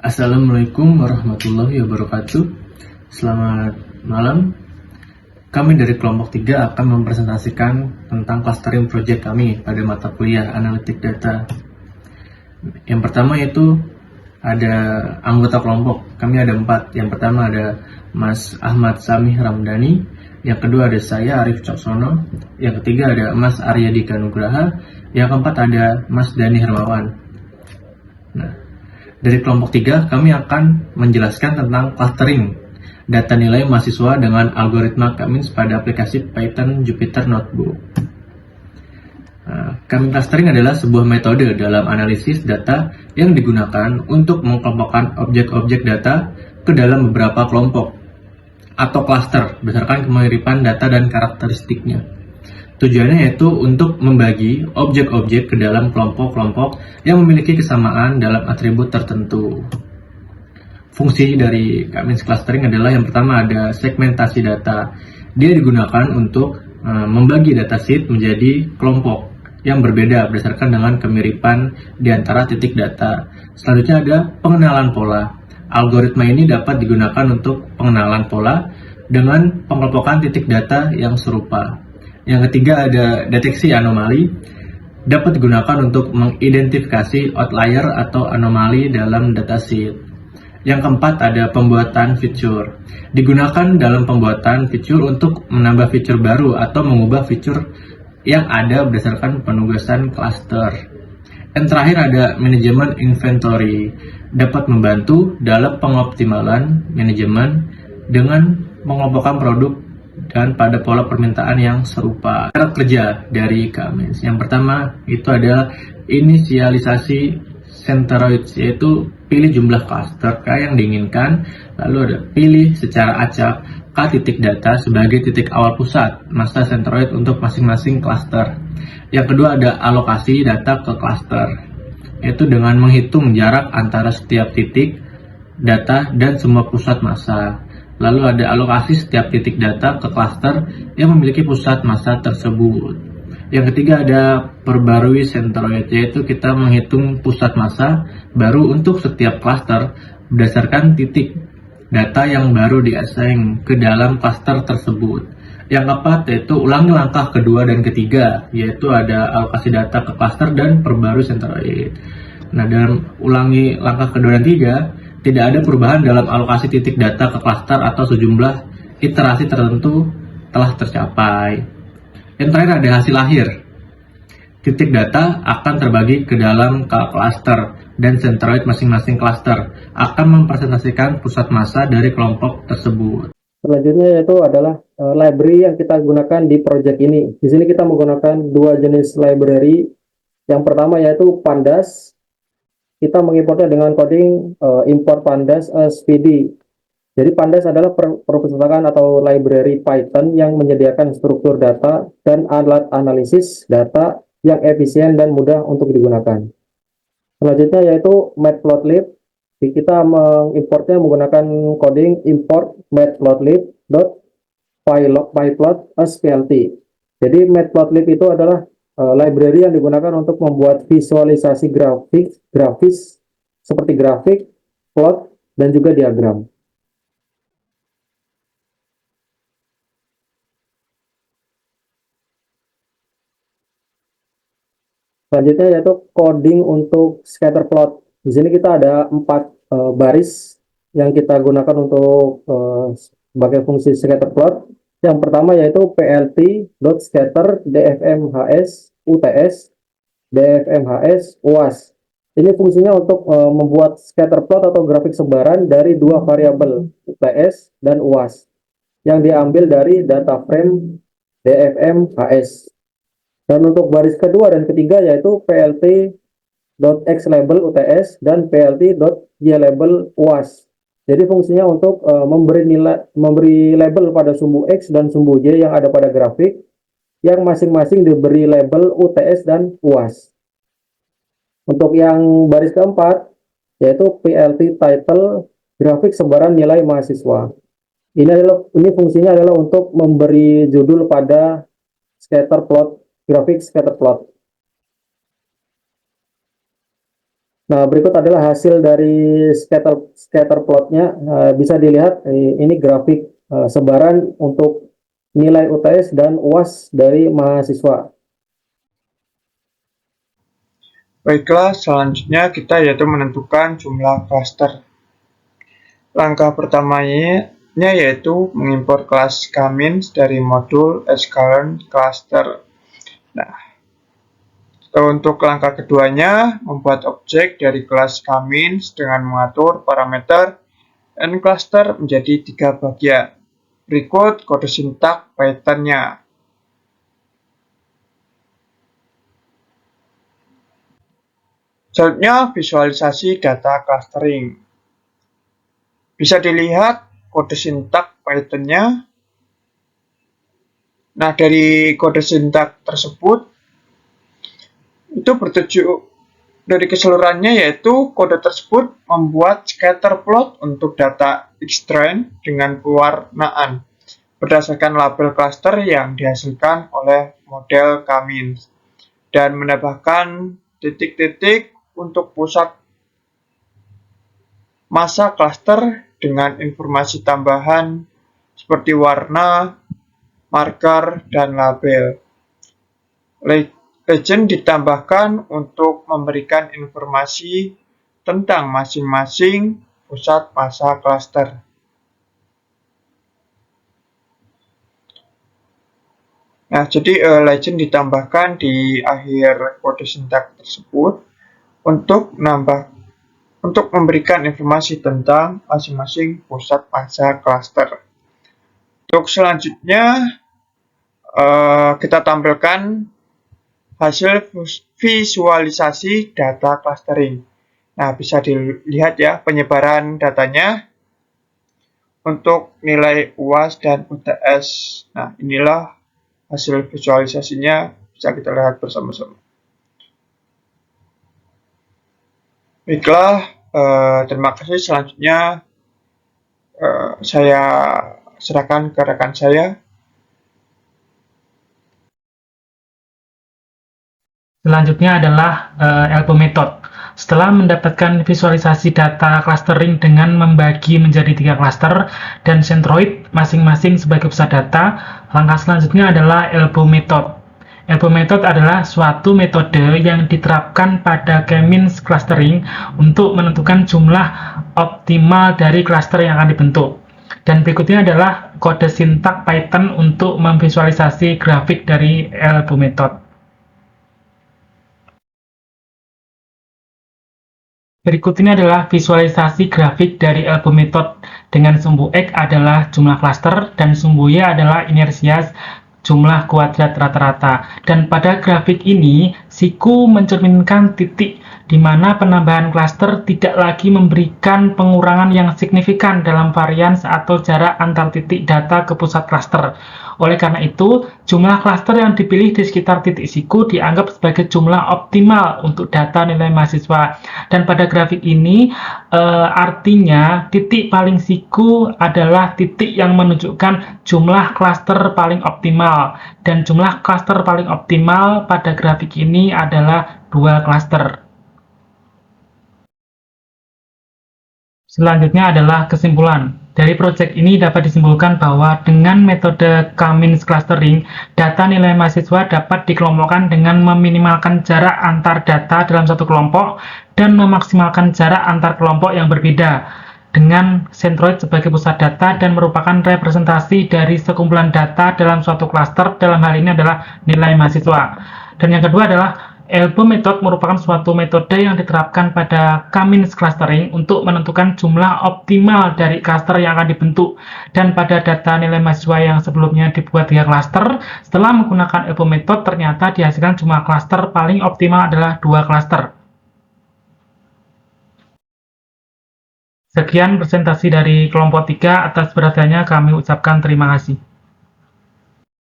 Assalamualaikum warahmatullahi wabarakatuh. Selamat malam. Kami dari kelompok 3 akan mempresentasikan tentang clustering project kami pada mata kuliah analitik data. Yang pertama yaitu ada anggota kelompok. Kami ada 4. Yang pertama ada Mas Ahmad Samih Ramdhani. Yang kedua ada saya Arif Coksono. Yang ketiga ada Mas Arya Dika Nugraha. Yang keempat ada Mas Dani Hermawan. Nah, dari kelompok 3 kami akan menjelaskan tentang clustering data nilai mahasiswa dengan algoritma K-means pada aplikasi Python Jupyter Notebook. K-means clustering adalah sebuah metode dalam analisis data yang digunakan untuk mengelompokkan objek-objek data ke dalam beberapa kelompok atau cluster berdasarkan kemiripan data dan karakteristiknya. Tujuannya yaitu untuk membagi objek-objek ke dalam kelompok-kelompok yang memiliki kesamaan dalam atribut tertentu. Fungsi dari K-means clustering adalah yang pertama ada segmentasi data. Dia digunakan untuk membagi dataset menjadi kelompok yang berbeda berdasarkan dengan kemiripan di antara titik data. Selanjutnya ada pengenalan pola. Algoritma ini dapat digunakan untuk pengenalan pola dengan pengelompokan titik data yang serupa. Yang ketiga ada deteksi anomali, dapat digunakan untuk mengidentifikasi outlier atau anomali dalam dataset. Yang keempat ada pembuatan feature, digunakan dalam pembuatan feature untuk menambah feature baru atau mengubah feature yang ada berdasarkan penugasan cluster. Yang terakhir ada manajemen inventory, dapat membantu dalam pengoptimalan manajemen dengan mengelompokkan produk dan pada pola permintaan yang serupa. Cara kerja dari K-means yang pertama itu adalah inisialisasi centroid, yaitu pilih jumlah cluster K yang diinginkan, lalu ada pilih secara acak K titik data sebagai titik awal pusat masa centroid untuk masing-masing cluster. Yang kedua ada alokasi data ke cluster, yaitu dengan menghitung jarak antara setiap titik data dan semua pusat massa. Lalu ada alokasi setiap titik data ke cluster yang memiliki pusat massa tersebut. Yang ketiga ada perbarui centroid, yaitu kita menghitung pusat massa baru untuk setiap cluster berdasarkan titik data yang baru diassign ke dalam cluster tersebut. Yang keempat yaitu ulangi langkah kedua dan ketiga, yaitu ada alokasi data ke cluster dan perbarui centroid. Nah, dalam ulangi langkah kedua dan tiga, tidak ada perubahan dalam alokasi titik data ke cluster atau sejumlah iterasi tertentu telah tercapai. Yang terakhir ada hasil akhir. Titik data akan terbagi ke dalam cluster dan centroid masing-masing cluster akan mempresentasikan pusat massa dari kelompok tersebut. Selanjutnya yaitu adalah library yang kita gunakan di project ini. Di sini kita menggunakan dua jenis library. Yang pertama yaitu Pandas. Kita mengimportnya dengan coding import pandas as pd. Jadi Pandas adalah perpustakaan atau library Python yang menyediakan struktur data dan alat analisis data yang efisien dan mudah untuk digunakan. Selanjutnya yaitu matplotlib. Kita mengimportnya menggunakan coding import matplotlib.pyplot as plt. Jadi matplotlib itu adalah library yang digunakan untuk membuat visualisasi grafis seperti grafik, plot, dan juga diagram. Selanjutnya yaitu coding untuk scatter plot. Di sini kita ada 4 baris yang kita gunakan untuk sebagai fungsi scatter plot. Yang pertama yaitu plt.scatter dfmhs uts dfmhs uas. Ini fungsinya untuk membuat scatter plot atau grafik sebaran dari dua variabel uts dan uas yang diambil dari data frame dfmhs. Dan untuk baris kedua dan ketiga yaitu plt.xlabel uts dan plt.ylabel uas. Jadi fungsinya untuk memberi label pada sumbu X dan sumbu Y yang ada pada grafik yang masing-masing diberi label UTS dan UAS. Untuk yang baris keempat yaitu PLT title grafik sebaran nilai mahasiswa. Ini fungsinya adalah untuk memberi judul pada scatter plot, grafik scatter plot. Nah, berikut adalah hasil dari scatter plotnya. Bisa dilihat ini grafik sebaran untuk nilai UTS dan UAS dari mahasiswa. Baiklah, selanjutnya kita yaitu menentukan jumlah klaster. Langkah pertamanya yaitu mengimpor kelas K-means dari modul scCurrent cluster. Nah, untuk langkah keduanya, membuat objek dari kelas K-means dengan mengatur parameter n-cluster menjadi 3 bagian. Berikut kode sintak Python-nya. Selanjutnya, visualisasi data clustering. Bisa dilihat kode sintak Python-nya. Nah, dari kode sintak tersebut, itu bertujuan dari keseluruhannya yaitu kode tersebut membuat scatter plot untuk data Xtrain dengan pewarnaan berdasarkan label cluster yang dihasilkan oleh model K-means dan menambahkan titik-titik untuk pusat massa cluster dengan informasi tambahan seperti warna, marker, dan label. Legend ditambahkan untuk memberikan informasi tentang masing-masing pusat massa cluster. Nah, jadi legend ditambahkan di akhir kode sintak tersebut untuk memberikan informasi tentang masing-masing pusat massa cluster. Untuk selanjutnya kita tampilkan hasil visualisasi data clustering. Nah, bisa dilihat ya penyebaran datanya untuk nilai UAS dan UTS. Nah, inilah hasil visualisasinya, bisa kita lihat bersama-sama. Baiklah, terima kasih. Selanjutnya saya serahkan ke rekan saya. Selanjutnya adalah elbow method. Setelah mendapatkan visualisasi data clustering dengan membagi menjadi 3 cluster dan centroid masing-masing sebagai pusat data, langkah selanjutnya adalah elbow method. Elbow method adalah suatu metode yang diterapkan pada K-means clustering untuk menentukan jumlah optimal dari cluster yang akan dibentuk. Dan berikutnya adalah kode sintak Python untuk memvisualisasi grafik dari elbow method. Berikut ini adalah visualisasi grafik dari elbow method dengan sumbu X adalah jumlah cluster dan sumbu Y adalah inersia jumlah kuadrat rata-rata. Dan pada grafik ini, siku mencerminkan titik di mana penambahan cluster tidak lagi memberikan pengurangan yang signifikan dalam varians atau jarak antar titik data ke pusat cluster. Oleh karena itu, jumlah cluster yang dipilih di sekitar titik siku dianggap sebagai jumlah optimal untuk data nilai mahasiswa. Dan pada grafik ini, artinya titik paling siku adalah titik yang menunjukkan jumlah cluster paling optimal. Dan jumlah cluster paling optimal pada grafik ini adalah 2 cluster. Selanjutnya adalah kesimpulan. Dari proyek ini dapat disimpulkan bahwa dengan metode K-means clustering, data nilai mahasiswa dapat dikelompokkan dengan meminimalkan jarak antar data dalam satu kelompok dan memaksimalkan jarak antar kelompok yang berbeda dengan centroid sebagai pusat data dan merupakan representasi dari sekumpulan data dalam suatu klaster, dalam hal ini adalah nilai mahasiswa. Dan yang kedua adalah elbow method merupakan suatu metode yang diterapkan pada K-means clustering untuk menentukan jumlah optimal dari cluster yang akan dibentuk. Dan pada data nilai mahasiswa yang sebelumnya dibuat 3 cluster, setelah menggunakan elbow method ternyata dihasilkan jumlah cluster paling optimal adalah 2 cluster. Sekian presentasi dari kelompok 3, atas perhatiannya kami ucapkan terima kasih.